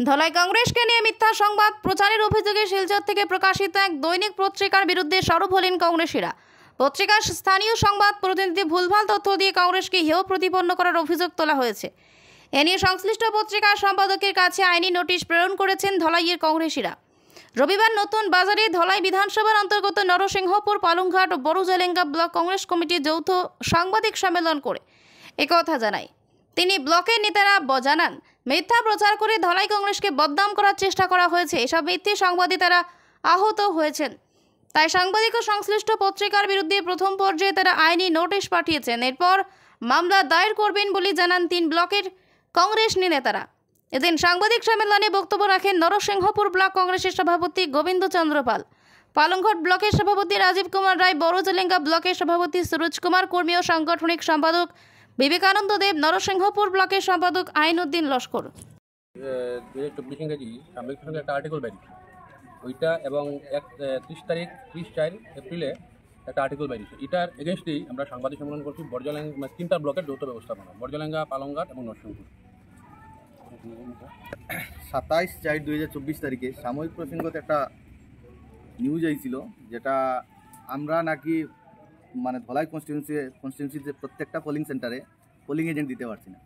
ধলাই কংগ্রেসকে নিয়ে মিথ্যা সংবাদ প্রচারের অভিযোগে শিলচর থেকে প্রকাশিত এক দৈনিক পত্রিকার বিরুদ্ধে সরব হলেন কংগ্রেসীরা। পত্রিকার স্থানীয় সংবাদ প্রতিনিধি ভুলভাল তথ্য দিয়ে কংগ্রেসকে হেয় প্রতিপন্ন করার অভিযোগ তোলা হয়েছে। এ নিয়ে সংশ্লিষ্ট পত্রিকার সম্পাদকের কাছে আইনি নোটিশ প্রেরণ করেছেন ধলাইয়ের কংগ্রেসীরা। রবিবার নতুন বাজারে ধলাই বিধানসভার অন্তর্গত নরসিংহপুর, পালংঘাট ও বড়জেলেঙ্গা ব্লক কংগ্রেস কমিটির যৌথ সাংবাদিক সম্মেলন করে একথা জানায়। তিনি ব্লকের নেতারা জানান, মিথ্যা প্রচার করে ধলাই কংগ্রেসকে বদনাম করার চেষ্টা করা হয়েছে। এসব মিথ্যে সংবাদে তারা আহত হয়েছেন। তাই সাংবাদিক ও সংশ্লিষ্ট পত্রিকার বিরুদ্ধে প্রথম পর্যায়ে তারা আইনি নোটিশ পাঠিয়েছেন। এরপর মামলা দায়ের করবেন বলে জানান 3 ব্লকের কংগ্রেস নেতারা। এদিন সাংবাদিক সম্মেলনে বক্তব্য রাখেন নরসিংহপুর ব্লক কংগ্রেসের সভাপতি গোবিন্দ চন্দ্র পাল, পালংঘাট ব্লকের সভাপতি রাজীব কুমার রায়, বড়জেলেঙ্গা ব্লকের সভাপতি সুরজ কুমার কর্মী ও সাংগঠনিক সম্পাদক বিবেকানন্দ দেব, নরসিংহপুর ব্লকের সম্পাদক আইনউদ্দিন লস্কর। 2024 ইংরেজি সাময়িক সঙ্গে একটা আর্টিকেল বেরিয়েছে ওইটা, এবং 30 এপ্রিলে একটা আর্টিকেল বেরিয়েছে। এটার এগেনস্টেই আমরা সাংবাদিক সম্মেলন করছি। বড়জেলেঙ্গা 3টা ব্লকের যৌথ ব্যবস্থাপনা, বড়জেলেঙ্গা, পালংঘাট এবং নরসিংহপুর। 27/4/2024 তারিখে সাময়িক প্রসঙ্গত একটা নিউজ আইছিল, যেটা আমরা নাকি মানে ধলাই কনস্টিটিউন্সিতে প্রত্যেকটা পোলিং সেন্টারে পোলিং এজেন্ট দিতে পারছি না।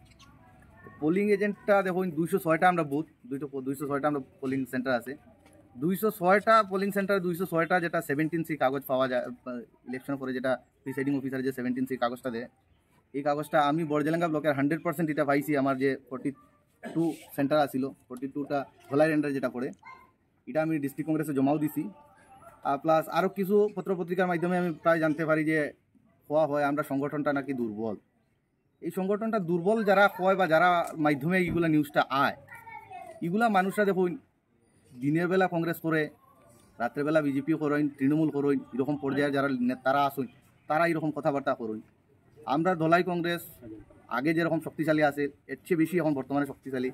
পোলিং এজেন্টটা দেখুন 206টা আমরা বুথ, 206টা আমরা পোলিং সেন্টার আছে। 206টা পোলিং সেন্টার, 206টা যেটা 17C কাগজ পাওয়া যায় ইলেকশন পরে, যেটা প্রিসাইডিং অফিসার যে 17C কাগজটা দেয়, এই কাগজটা আমি বড়জেলেঙ্গা ব্লকের 100% এটা পাইছি। আমার যে 42 সেন্টার আছিল, 42টা ধলাই রেন্ডার যেটা পড়ে, এটা আমি ডিস্ট্রিক্ট কংগ্রেসে জমাও দিছি। আর প্লাস আরও কিছু পত্রপত্রিকার মাধ্যমে আমি প্রায় জানতে পারি যে হওয়া হয় আমরা সংগঠনটা নাকি দুর্বল। এই সংগঠনটা দুর্বল যারা হয় বা যারা মাধ্যমে এইগুলা নিউজটা আয়, এগুলা মানুষরা দেখুন দিনের বেলা কংগ্রেস করে, রাত্রেবেলা বিজেপি করেন, তৃণমূল করেন, এরকম পর্যায়ে যারা নেতারা আসুন তারা এরকম কথাবার্তা করুন। আমরা ধলাই কংগ্রেস আগে যেরকম শক্তিশালী আছে, এর চেয়ে বেশি এখন বর্তমানে শক্তিশালী,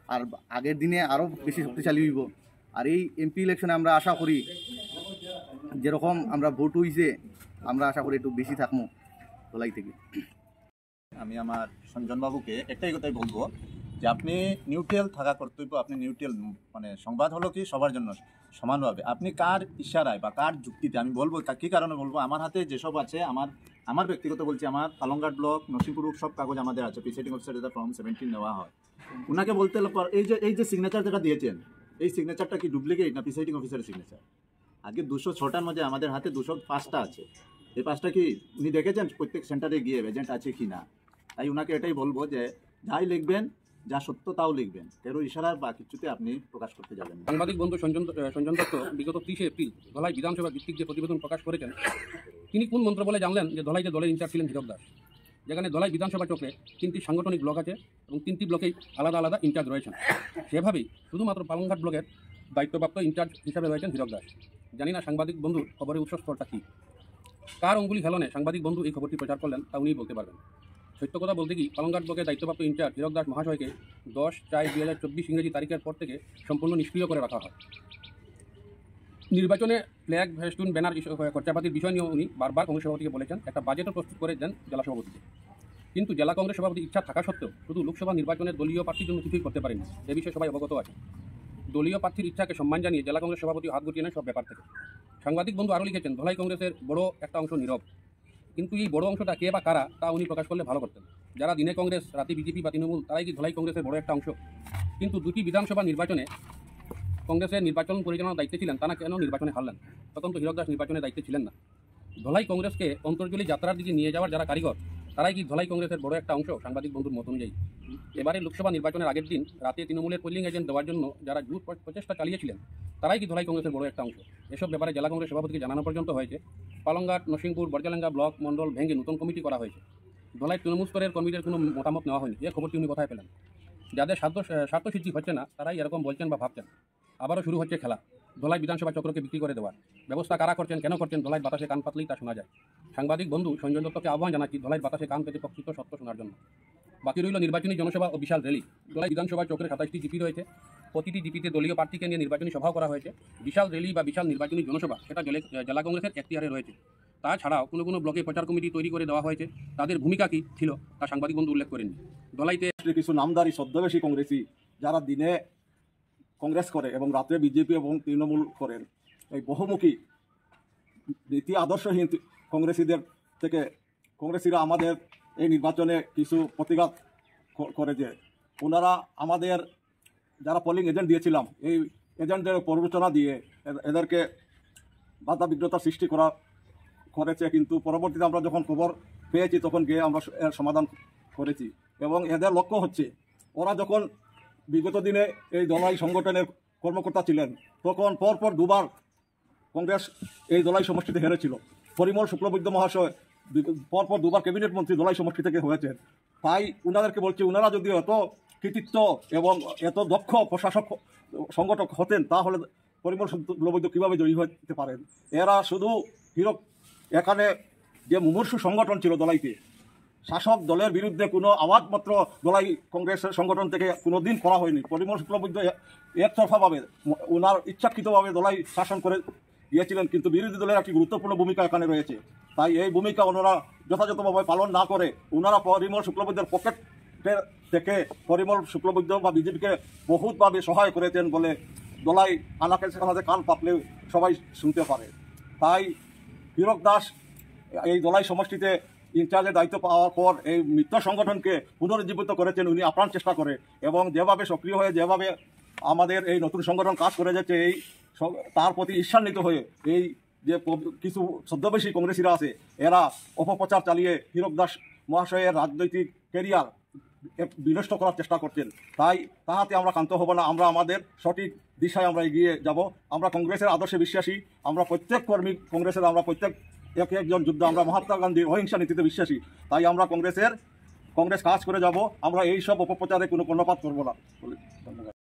আর আগের দিনে আরও বেশি শক্তিশালী হইব। আর এই এমপি ইলেকশনে আমরা আশা করি যেরকম আমরা ভোট হইছে, আমরা আশা করি একটু বেশি থাকবো ধলাই থেকে। আমি আমার সঞ্জনবাবুকে একটাই কথাই বলবো যে আপনি নিউট্রাল থাকা কর্তব্য। আপনি নিউট্রাল, মানে সংবাদ হলো কি সবার জন্য সমানভাবে। আপনি কার ইশারায় বা কার যুক্তিতে, আমি বলবো কী কারণে বলবো, আমার হাতে যেসব আছে, আমার ব্যক্তিগত বলছি, আমার পালংঘাট ব্লক, নরসিংহপুর সব কাগজ আমাদের আছে। প্রিসাইডিং অফিসার যেটা ফর্ম 17 নেওয়া হয়, ওনাকে বলতে এই যে সিগনেচার যেটা দিয়েছেন, এই সিগনেচারটা কি ডুপ্লিকেট না প্রিসাইডিং অফিসারের সিগনেচার? আগে 206টার মধ্যে আমাদের হাতে 205টা আছে। এই 5টা কি উনি দেখেছেন প্রত্যেক সেন্টারে গিয়ে এজেন্ট আছে কি না? তাই ওনাকে এটাই বলবো যে যাই লিখবেন, যা সত্য তাও লিখবেন, তেরো ইশারা বা কিছুতে আপনি প্রকাশ করতে যাবেন। সাংবাদিক বন্ধু সঞ্জন দত্ত বিগত 30 এপ্রিল ধলাই বিধানসভা ভিত্তিক যে প্রতিবেদন প্রকাশ করেছেন, তিনি কোন মন্ত্র বলে জানলেন যে ধলাইতে দলের ইনচার্জ ছিলেন হীরক দাস, যেখানে ধলাই বিধানসভা চক্রে 3টি সাংগঠনিক ব্লক আছে এবং 3টি ব্লকেই আলাদা আলাদা ইনচার্জ রয়েছেন। সেভাবেই শুধুমাত্র পালংঘাট ব্লকের দায়িত্বপ্রাপ্ত ইনচার্জ হিসাবে রয়েছেন হীরক দাস। জানি না সাংবাদিক বন্ধুর খবরের উৎসস্থলটা কী, কার অঙ্গুলি হেলনে সাংবাদিক বন্ধু এই খবরটি প্রচার করলেন তা উনিই বলতে পারবেন। সত্য কথা বলতে কি, পালংঘাট ব্লকের দায়িত্বপ্রাপ্ত ইনচার্জ হীরক দাস মহাশয়কে 10/4/2024 ইংরেজি তারিখের পর থেকে সম্পূর্ণ নিষ্ক্রিয় করে রাখা হয়। নির্বাচনে ফ্ল্যাগ, ফেস্টুন, ব্যানার খরচাপাতির বিষয় নিয়েও উনি বারবার কংগ্রেস সভাপতিকে বলেছেন, একটা বাজেটও প্রস্তুত করে দেন জেলা সভাপতিকে। কিন্তু জেলা কংগ্রেস সভাপতি ইচ্ছা থাকা সত্ত্বেও শুধু লোকসভা নির্বাচনের দলীয় প্রার্থীর জন্য কিছুই করতে পারেনি। এ বিষয়ে সবাই অবগত আছে। দলীয় প্রার্থীর ইচ্ছাকে সম্মান জানিয়ে জেলা কংগ্রেস সভাপতি হাত গুটিয়ে নেন সব ব্যাপার থেকে। সাংবাদিক বন্ধু আরও লিখেছেন, ধলাই কংগ্রেসের বড় একটা অংশ নীরব, কিন্তু এই বড় অংশটা কে বা কারা তা উনি প্রকাশ করলে ভালো করতেন। যারা দিনে কংগ্রেস, রাতে বিজেপি বা তৃণমূল, তারাই কি ধলাই কংগ্রেসের বড় একটা অংশ? কিন্তু 2টি বিধানসভা নির্বাচনে কংগ্রেসের নির্বাচন পরিচালনার দায়িত্বে ছিলেন, তারা কেন নির্বাচনে হারলেন? তখন তো হীরক দাস নির্বাচনের দায়িত্বে ছিলেন না। ধলাই কংগ্রেসকে অন্তর্জলি যাত্রার দিকে নিয়ে যাওয়ার যারা কারিগর, তারাই কি ধলাই কংগ্রেসের বড় একটা অংশ? সাংবাদিক বন্ধুর মত অনুযায়ী এবারে লোকসভা নির্বাচনের আগের দিন রাতে তৃণমূলের পোলিং এজেন্ট দেওয়ার জন্য যারা জোর প্রচেষ্টা চালিয়েছিলেন, তারাই কি ধলাই কংগ্রেসের বড় একটা অংশ? এসব ব্যাপারে জেলা কংগ্রেস সভাপতিকে জানানো পর্যন্ত হয়েছে। পালংঘাট, নরসিংহপুর, বড়জেলেঙ্গা ব্লক মণ্ডল ভেঙে নতুন কমিটি করা হয়েছে। ধলাই তৃণমূল স্তরের কমিটির কোনো মতামত নেওয়া হয়নি। এই খবরটি উনি কোথায় পেলেন? যাদের স্বার্থসিদ্ধি হচ্ছে না, তারাই এরকম বলছেন বা ভাবছেন। আবারও শুরু হচ্ছে খেলা, ধলাই বিধানসভা চক্রকে বিক্রি করে দেওয়ার। ব্যবস্থা কারা করছেন, কেন করছেন, ধলাই বাতাসে কান পাতলেই তা শোনা যায়। সাংবাদিক বন্ধু সঞ্জন দত্তকে আহ্বান জানাচ্ছি ধলাই বাতাসে কান পেতে প্রকৃত সত্য শোনার জন্য। বাকি রইল নির্বাচনী জনসভা ও বিশাল র্যালি। ধলাই বিধানসভা চক্রে 27টি জিপি রয়েছে। প্রতিটি জিপিতে দলীয় প্রার্থীকে নিয়ে নির্বাচনী সভাও করা হয়েছে। বিশাল র্যালি বা বিশাল নির্বাচনী জনসভা সেটা জেলা কংগ্রেসের এখতিয়ারে রয়েছে। তাছাড়াও কোনো ব্লকে প্রচার কমিটি তৈরি করে দেওয়া হয়েছে। তাদের ভূমিকা কী ছিল তা সাংবাদিক বন্ধু উল্লেখ করেননি। ধলাইতে কিছু নামদারি ছদ্মবেশী কংগ্রেসী যারা দিনে কংগ্রেস করে এবং রাত্রে বিজেপি এবং তৃণমূল করেন, এই বহুমুখী নীতি আদর্শহীন কংগ্রেসীদের থেকে কংগ্রেসীরা আমাদের এই নির্বাচনে কিছু প্রতিঘাত করে যে ওনারা আমাদের যারা পোলিং এজেন্ট দিয়েছিলাম এই এজেন্টদের প্ররোচনা দিয়ে এদেরকে বাধা বিঘ্নতার সৃষ্টি করেছে, কিন্তু পরবর্তীতে আমরা যখন খবর পেয়েছি তখন গিয়ে আমরা এর সমাধান করেছি এবং এদের লক্ষ্য হচ্ছে ওরা যখন বিগত দিনে এই দলাই সংগঠনের কর্মকর্তা ছিলেন তখন পরপর দুবার কংগ্রেস এই দলাই সমষ্টিতে হেরেছিল। পরিমল শুক্লবৈদ্য মহাশয় পরপর দুবার ক্যাবিনেট মন্ত্রী দলাই সমষ্টি থেকে হয়েছেন। তাই উনাদেরকে বলছি উনারা যদি এত কৃতিত্ব এবং এত দক্ষ প্রশাসক সংগঠক হতেন তাহলে পরিমল শুক্লবৈদ্য কীভাবে জয়ী হতে পারেন। এরা শুধু এখানে যে মুমূর্ষু সংগঠন ছিল দলাইতে, শাসক দলের বিরুদ্ধে কোনো আওয়াজ মাত্র দলাই কংগ্রেসের সংগঠন থেকে কোনো দিন করা হয়নি। পরিমল শুক্লবৈদ্য একতরফাভাবে ওনার ইচ্ছাকৃতভাবে দলাই শাসন করে গিয়েছিলেন, কিন্তু বিরোধী দলের একটি গুরুত্বপূর্ণ ভূমিকা এখানে রয়েছে। তাই এই ভূমিকা ওনারা যথাযথভাবে পালন না করে ওনারা পরিমল শুক্লবৈদ্যের পকেটের থেকে পরিমল শুক্লবৈদ্য বা বিজেপিকে বহুতভাবে সহায় করেছেন বলে দলাই আনাকে সেখানে কান পাতলে সবাই শুনতে পারে। তাই হীরক দাস এই দলাই সমষ্টিতে ইনচার্জের দায়িত্ব পাওয়ার পর এই মিত্র সংগঠনকে পুনরুজ্জীবিত করেছেন উনি আপ্রাণ চেষ্টা করে এবং যেভাবে সক্রিয় হয়ে যেভাবে আমাদের এই নতুন সংগঠন কাজ করে যাচ্ছে এই তার প্রতি ঈর্ষান্বিত হয়ে এই যে কিছু ছদ্মবেশী কংগ্রেসীরা আছে এরা অপপ্রচার চালিয়ে হীরক দাস মহাশয়ের রাজনৈতিক ক্যারিয়ার বিনষ্ট করার চেষ্টা করছেন। তাই তাহাতে আমরা ক্ষান্ত হব না, আমরা আমাদের সঠিক দিশায় আমরা এগিয়ে যাব। আমরা কংগ্রেসের আদর্শে বিশ্বাসী, আমরা প্রত্যেক কর্মী কংগ্রেসের, আমরা প্রত্যেক একজন যোদ্ধা, আমরা মহাত্মা গান্ধীর অহিংসা নীতিতে বিশ্বাসী। তাই আমরা কংগ্রেস কাজ করে যাব, আমরা এই সব অপপ্রচারে কোনো কর্ণপাত করব না। ধন্যবাদ।